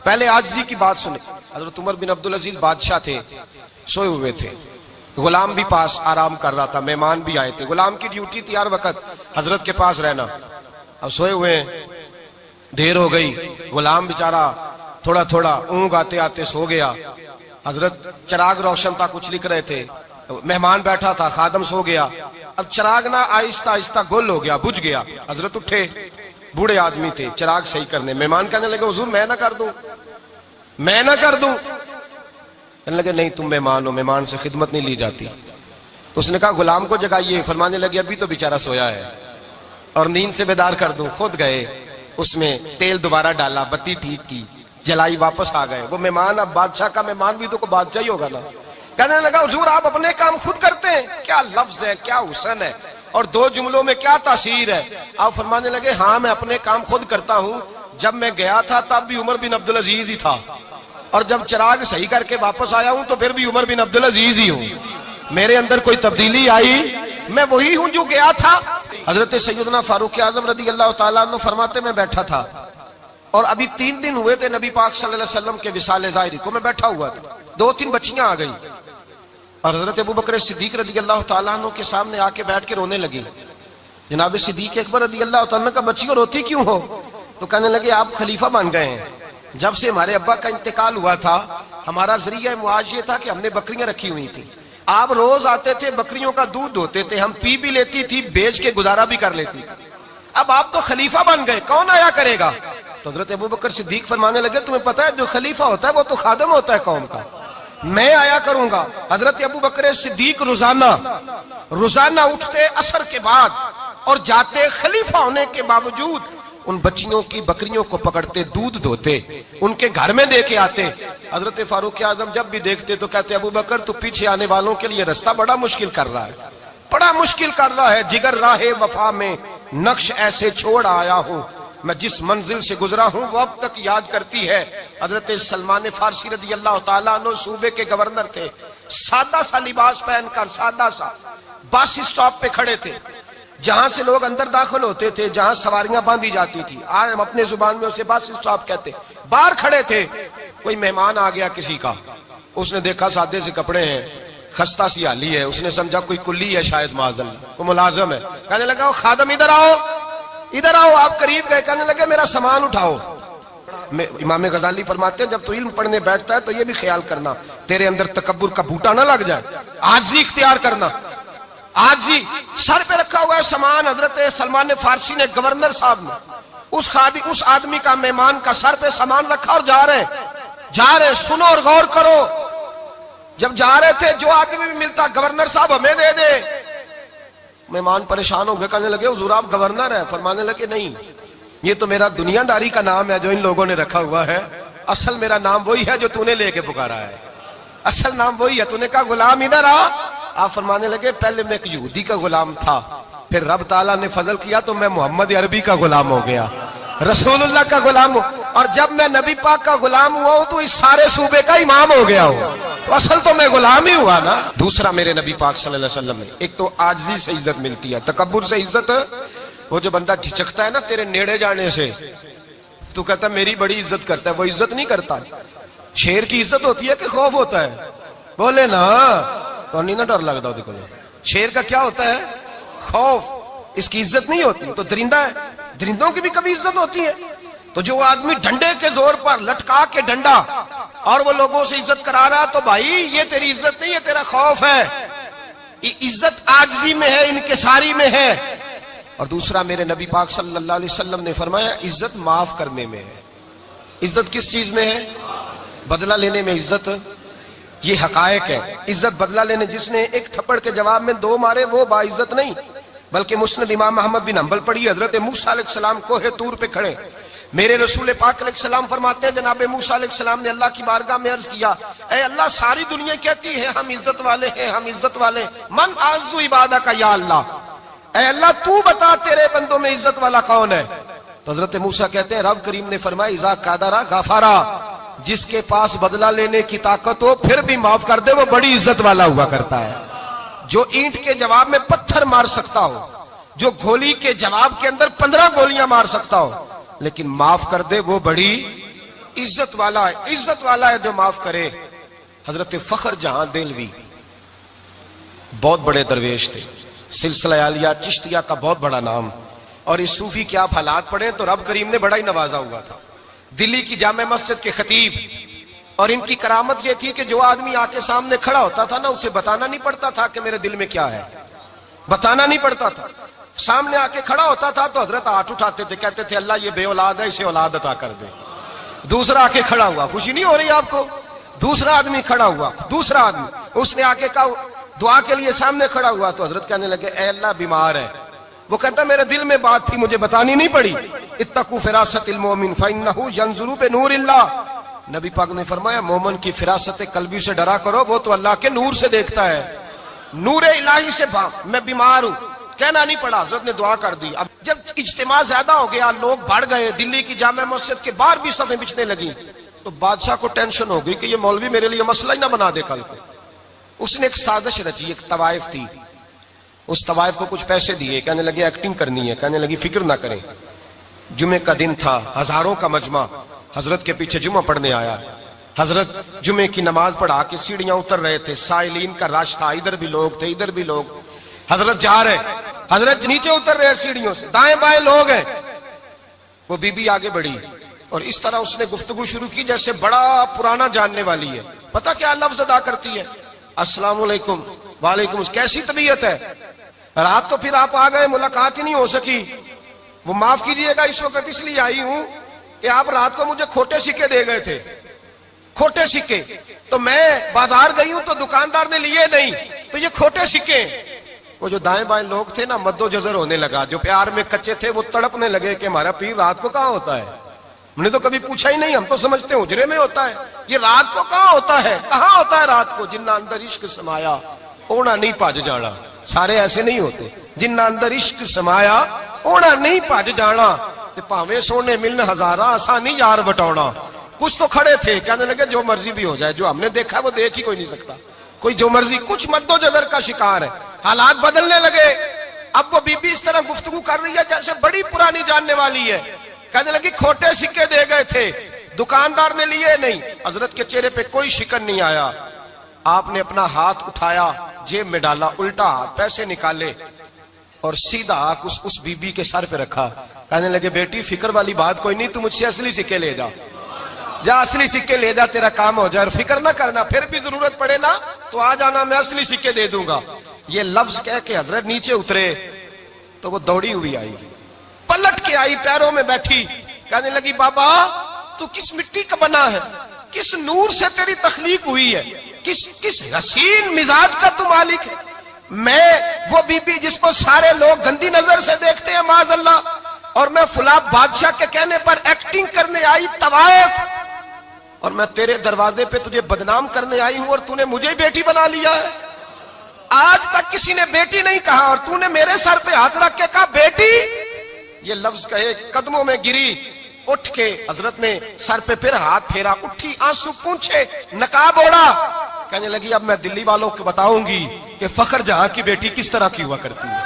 پہلے عاجزی کی بات سنیں. حضرت عمر بن عبدالعزیز بادشاہ تھے, سوئے ہوئے تھے, غلام بھی پاس آرام کر رہا تھا, مہمان بھی آئے تھے. غلام کی ڈیوٹی تھی ہر وقت حضرت کے پاس رہنا. اب سوئے ہوئے ہیں, دیر ہو گئی, غلام بیچارہ تھوڑا تھوڑا اونگ آتے آتے سو گیا. حضرت چراغ روشن تھا, کچھ لکھ رہے تھے, مہمان بیٹھا تھا, خادم سو گیا. اب چراغ نہ آہستہ آہستہ گل ہو گیا, بجھ گیا. حضرت اٹھے, بوڑھے آدمی تھے, چراغ صحیح کرنے. مہمان کہنے لگے حضور میں نہ کر دوں, میں نہ کر دوں. کہنے لگے نہیں تم مہمان ہو, مہمان سے خدمت نہیں لی جاتی. تو اس نے کہا غلام کو جگائیے. فرمانے لگے ابھی تو بیچارہ سویا ہے اور نیند سے بیدار کر دوں. خود گئے, اس میں تیل دوبارہ ڈالا, بتی ٹھیک کی, جلائی, واپس آ گئے. وہ مہمان, اب بادشاہ کا مہمان بھی تو کوئی بادشاہ ہی ہوگا نا. کہنے لگا حضور آپ اپنے کام خود کرتے ہیں. کیا لفظ ہے, کیا حسن ہے, اور دو جملوں میں کیا تاثیر ہے. آپ فرمانے لگے ہاں میں اپنے کام خود کرتا ہوں. جب میں گیا تھا تب بھی عمر بن عبدالعزیز ہی تھا, اور جب چراغ صحیح کر کے واپس آیا ہوں تو پھر بھی عمر بن عبدالعزیز ہی ہوں. میرے اندر کوئی تبدیلی آئی, میں وہی ہوں جو گیا تھا. حضرت سیدنا فاروق اعظم رضی اللہ تعالیٰ عنہ فرماتے میں بیٹھا تھا, اور ابھی 3 دن ہوئے تھے نبی پاک صلی اللہ علیہ وسلم کے وصال ظاہری کو. میں بیٹھا ہوا تھا, 2-3 بچیاں آ گئی, اور حضرت ابوبکر صدیق رضی اللہ تعالیٰ عنہ کے سامنے آ کے بیٹھ کے رونے لگی. جناب صدیق اکبر رضی اللہ تعالیٰ عنہ کا بچیوں روتی کیوں ہو؟ تو کہنے لگے آپ خلیفہ بن گئے ہیں. جب سے ہمارے ابا کا انتقال ہوا تھا ہمارا ذریعہ معاش یہ تھا کہ ہم نے بکریاں رکھی ہوئی تھیں. آپ روز آتے تھے, بکریوں کا دودھ دھوتے تھے, ہم پی بھی لیتی تھی, بیچ کے گزارا بھی کر لیتی. اب آپ تو خلیفہ بن گئے, کون آیا کرے گا؟ تو حضرت ابوبکر صدیق فرمانے لگے تمہیں پتہ ہے جو خلیفہ ہوتا ہے وہ تو خادم ہوتا ہے قوم کا, میں آیا کروں گا. حضرت ابوبکر صدیق روزانہ اٹھتے عصر کے بعد اور جاتے, خلیفہ ہونے کے باوجود ان بچیوں کی بکریوں کو پکڑتے, دودھ دھوتے, ان کے گھر میں دے کے آتے. حضرت فاروق اعظم جب بھی دیکھتے تو کہتے ابوبکر تو پیچھے آنے والوں کے لیے راستہ بڑا مشکل کر رہا ہے, بڑا مشکل کر رہا ہے. جگر راہ وفا میں نقش ایسے چھوڑ آیا ہوں, میں جس منزل سے گزرا ہوں وہ اب تک یاد کرتی ہے. حضرت سلمان فارسی رضی اللہ تعالیٰ عنہ صوبے کے گورنر تھے, سادہ سا لباس پہن کر, سادہ سا, بس اسٹاپ پہ کھڑے تھے, جہاں سے لوگ اندر داخل ہوتے تھے, جہاں سواریاں باندھی جاتی تھی, آج ہم اپنے زبان میں اسے بس اسٹاپ کہتے. باہر کھڑے تھے, کوئی مہمان آ گیا کسی کا, اس نے دیکھا سادے سے کپڑے ہیں, خستہ سی حالی ہے, اس نے سمجھا کوئی کلی ہے شاید, معاذ اللہ کوئی ملازم ہے. کہنے لگا خادم ادھر آؤ, ادھر آؤ. آپ قریب گئے, کہنے لگے میرا سامان اٹھاؤ. امام غزالی فرماتے ہیں جب تو علم پڑھنے بیٹھتا ہے تو یہ بھی خیال کرنا تیرے اندر تکبر کا بوٹا نہ لگ جائے, عاجزی اختیار کرنا. عاجزی, سر پہ رکھا ہوا ہے سامان. حضرت سلمان فارسی نے, گورنر صاحب نے, اس آدمی کا, مہمان کا سر پہ سامان رکھا اور جا رہے. سنو اور غور کرو. جب جا رہے تھے جو آدمی بھی ملتا گورنر صاحب ہمیں دے دے. مہمان پریشان ہو گئے, کہنے لگے حضور آپ گورنر ہیں؟ فرمانے لگے نہیں, یہ تو میرا دنیا داری کا نام ہے جو ان لوگوں نے رکھا ہوا ہے, اصل میرا نام وہی ہے جو تو نے لے کے پکارا ہے, اصل نام وہی ہے. تو نے کہا غلام ادھر آ. آپ فرمانے لگے پہلے میں ایک یہودی کا غلام تھا, پھر رب تعالیٰ نے فضل کیا تو میں محمد عربی کا غلام ہو گیا, رسول اللہ کا غلام ہوں, اور جب میں نبی پاک کا غلام ہوا ہوں تو اس سارے صوبے کا امام ہو گیا ہوں, تو اصل تو میں غلام ہی ہوا نا. دوسرا میرے نبی پاک صلی اللہ علیہ وسلم نے, ایک تو عاجزی سے عزت ملتی ہے, تکبر سے عزت. وہ جو بندہ جھجکتا ہے نا تیرے نیڑے جانے سے, تو کہتا ہے میری بڑی عزت کرتا ہے, وہ عزت نہیں کرتا. شیر کی عزت ہوتی ہے کہ خوف ہوتا ہے؟ بولے نا, تو نہیں نہ ڈر لگتا. دیکھو شیر کا کیا ہوتا ہے؟ خوف, اس کی عزت نہیں ہوتی. تو درندہ ہے, درندوں کی بھی کبھی عزت ہوتی ہے. تو جو آدمی ڈنڈے کے زور پر لٹکا کے ڈنڈا اور وہ لوگوں سے عزت کرا رہا, تو بھائی یہ تیری عزت نہیں, یہ تیرا خوف ہے. عزت عاجزی میں ہے, انکساری میں ہے. اور دوسرا میرے نبی پاک صلی اللہ علیہ وسلم نے فرمایا عزت معاف کرنے میں ہے. عزت کس چیز میں ہے؟ بدلہ لینے میں عزت. یہ حقائق ہے. عزت بدلہ لینے, جس نے ایک تھپڑ کے جواب میں 2 مارے وہ باعزت نہیں, بلکہ مسند امام احمد بن حنبل پڑھی. حضرت موسیٰ علیہ السلام کوہ طور پہ کھڑے, میرے رسول پاک علیہ السلام فرماتے ہیں جناب موسیٰ علیہ السلام نے اللہ کی بارگاہ میں عرض کیا, اے اللہ ساری دنیا کہتی ہے ہم عزت والے ہیں, ہم عزت والے, من اعز عبادہ کا یا اللہ, اے اللہ تو بتا تیرے بندوں میں عزت والا کون ہے؟ تو حضرت موسیٰ کہتے ہیں رب کریم نے فرمایا اذا قادرا غفارا, جس کے پاس بدلہ لینے کی طاقت ہو پھر بھی معاف کر دے وہ بڑی عزت والا ہوا کرتا ہے. جو اینٹ کے جواب میں پتھر مار سکتا ہو, جو گولی کے جواب کے اندر 15 گولیاں مار سکتا ہو, لیکن معاف کر دے وہ بڑی عزت والا ہے جو معاف کرے. حضرت فخر جہاں دہلوی بہت بڑے درویش تھے, سلسلہ عالیہ چشتیہ کا بہت بڑا نام, اور اس صوفی کے آپ حالات پڑھیں تو رب کریم نے بڑا ہی نوازا ہوا تھا. دلی کی جامع مسجد کے خطیب, اور ان کی کرامت یہ تھی کہ جو آدمی آ کے سامنے کھڑا ہوتا تھا نا, اسے بتانا نہیں پڑتا تھا کہ میرے دل میں کیا ہے, بتانا نہیں پڑتا تھا. سامنے آ کے کھڑا ہوتا تھا تو حضرت ہاتھ اٹھاتے تھے, کہتے تھے اللہ یہ بے اولاد ہے, اسے اولاد عطا کر دے. دوسرا آ کے کھڑا ہوا, خوشی نہیں ہو رہی آپ کو؟ دوسرا آدمی کھڑا ہوا, دوسرا آدمی, اس نے آ کے کہا دعا کے لیے سامنے کھڑا ہوا, تو حضرت کہنے لگے اے اللہ بیمار ہے. وہ کہتا میرے دل میں بات تھی, مجھے بتانی نہیں پڑی. اتقوا فراست المومن فانه ينظر بنور اللہ. نبی پاک نے فرمایا مومن کی فراست قلبی سے ڈرا کرو, وہ تو اللہ کے نور سے دیکھتا ہے, نور الہی سے. میں بیمار ہوں, کہنا نہیں پڑا, حضرت نے دعا کر دی. اب جب اجتماع زیادہ ہو گیا, لوگ بڑھ گئے, دلی کی جامع مسجد کے باہر بھی صفیں بچھنے لگی, تو بادشاہ کو ٹینشن ہو گئی کہ یہ مولوی میرے لیے مسئلہ ہی نہ بنا دے کل کو. اس نے ایک سازش رچی, ایک طوائف تھی, اس طوائف کو کچھ پیسے دیے, کہنے لگے ایکٹنگ کرنی ہے, کہنے لگی فکر نہ کریں. جمعے کا دن تھا, ہزاروں کا مجمع حضرت کے پیچھے جمعہ پڑھنے آیا. حضرت جمعے کی نماز پڑھا کے سیڑھیاں اتر رہے تھے, سائلین کا رش تھا, ادھر بھی لوگ تھے ادھر بھی لوگ. حضرت جا رہے, حضرت نیچے اتر رہے سیڑھیوں سے, دائیں بائیں لوگ ہیں. وہ بی بی آگے بڑھی اور اس طرح اس نے گفتگو شروع کی جیسے بڑا پرانا جاننے والی ہے. پتہ کیا لفظ ادا کرتی ہے؟ السلام علیکم. وعلیکم. کیسی طبیعت ہے؟ رات تو پھر آپ آ گئے, ملاقات ہی نہیں ہو سکی. وہ معاف کیجئے گا اس وقت اس لیے آئی ہوں کہ آپ رات کو مجھے کھوٹے سکے دے گئے تھے, کھوٹے سکے, تو میں بازار گئی ہوں تو دکاندار نے لیے نہیں, تو یہ کھوٹے سکے. وہ جو دائیں بائیں لوگ تھے نا, مد و جزر ہونے لگا. جو پیار میں کچے تھے وہ تڑپنے لگے کہ ہمارا پیر رات کو کہاں ہوتا ہے, ہم نے تو کبھی پوچھا ہی نہیں, ہم تو سمجھتے ہیں حجرے میں ہوتا ہے, یہ رات کو کہاں ہوتا ہے, کہاں ہوتا ہے رات کو. جنہ اندر عشق سمایا اونا نہیں پاج جانا. سارے ایسے نہیں ہوتے, جنہ اندر عشق سمایا اونا نہیں پاج جانا. پاویں سونے ملن ہزارہ آسانی یار بٹونا. کچھ تو کھڑے تھے, کہنے لگے جو مرضی بھی ہو جائے, جو ہم نے دیکھا وہ دیکھ ہی کوئی نہیں سکتا, کوئی جو مرضی. کچھ مد و جزر کا شکار ہے. حالات بدلنے لگے. اب وہ بی بی اس طرح گفتگو کر رہی ہے جیسے بڑی پرانی جاننے والی ہے. کہنے لگی کھوٹے سکے دے گئے تھے, دکاندار نے لیے نہیں. حضرت کے چہرے پہ کوئی شکن نہیں آیا. آپ نے اپنا ہاتھ اٹھایا, جیب میں ڈالا, الٹا ہاتھ, پیسے نکالے اور سیدھا اس بی بی کے سر پہ رکھا. کہنے لگے بیٹی فکر والی بات کوئی نہیں, تم مجھ سے اصلی سکے لے جا, جا اصلی سکے لے جا, تیرا کام ہو جائے. اور فکر نہ کرنا, پھر بھی ضرورت پڑے نا تو آ جانا, میں اصلی سکے دے دوں گا. یہ لفظ کہہ کے حضرت نیچے اترے تو وہ دوڑی ہوئی آئی, پلٹ کے آئی, پیروں میں بیٹھی. کہنے لگی بابا تو کس مٹی کا بنا ہے, کس نور سے تیری تخلیق ہوئی ہے, کس حسین مزاج کا تو مالک ہے. میں وہ بی بی جس کو سارے لوگ گندی نظر سے دیکھتے ہیں معاذ اللہ, اور میں فلاں بادشاہ کے کہنے پر ایکٹنگ کرنے آئی طوائف, اور میں تیرے دروازے پہ تجھے بدنام کرنے آئی ہوں, اور تو نے مجھے بیٹی بنا لیا ہے. آج تک کسی نے بیٹی نہیں کہا, اور تو نے میرے سر پہ ہاتھ رکھ کے کہا بیٹی. یہ لفظ کہے قدموں میں گری, اٹھ کے حضرت نے سر پہ پھر ہاتھ پھیرا, اٹھی, آنسو پونچھے, نقاب اوڑا. کہنے لگی اب میں دلی والوں کو بتاؤں گی کہ فخر جہاں کی بیٹی کس طرح کی ہوا کرتی ہے,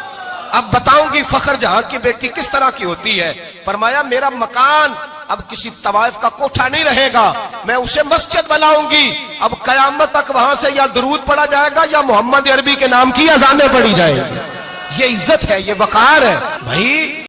اب بتاؤں گی فخر جہاں کی بیٹی کس طرح کی ہوتی ہے. فرمایا میرا مکان اب کسی طوائف کا کوٹھا نہیں رہے گا, میں اسے مسجد بناؤں گی. اب قیامت تک وہاں سے یا درود پڑھا جائے گا یا محمد عربی کے نام کی اذانیں پڑھی جائیں گی. یہ عزت ہے, یہ وقار ہے بھائی.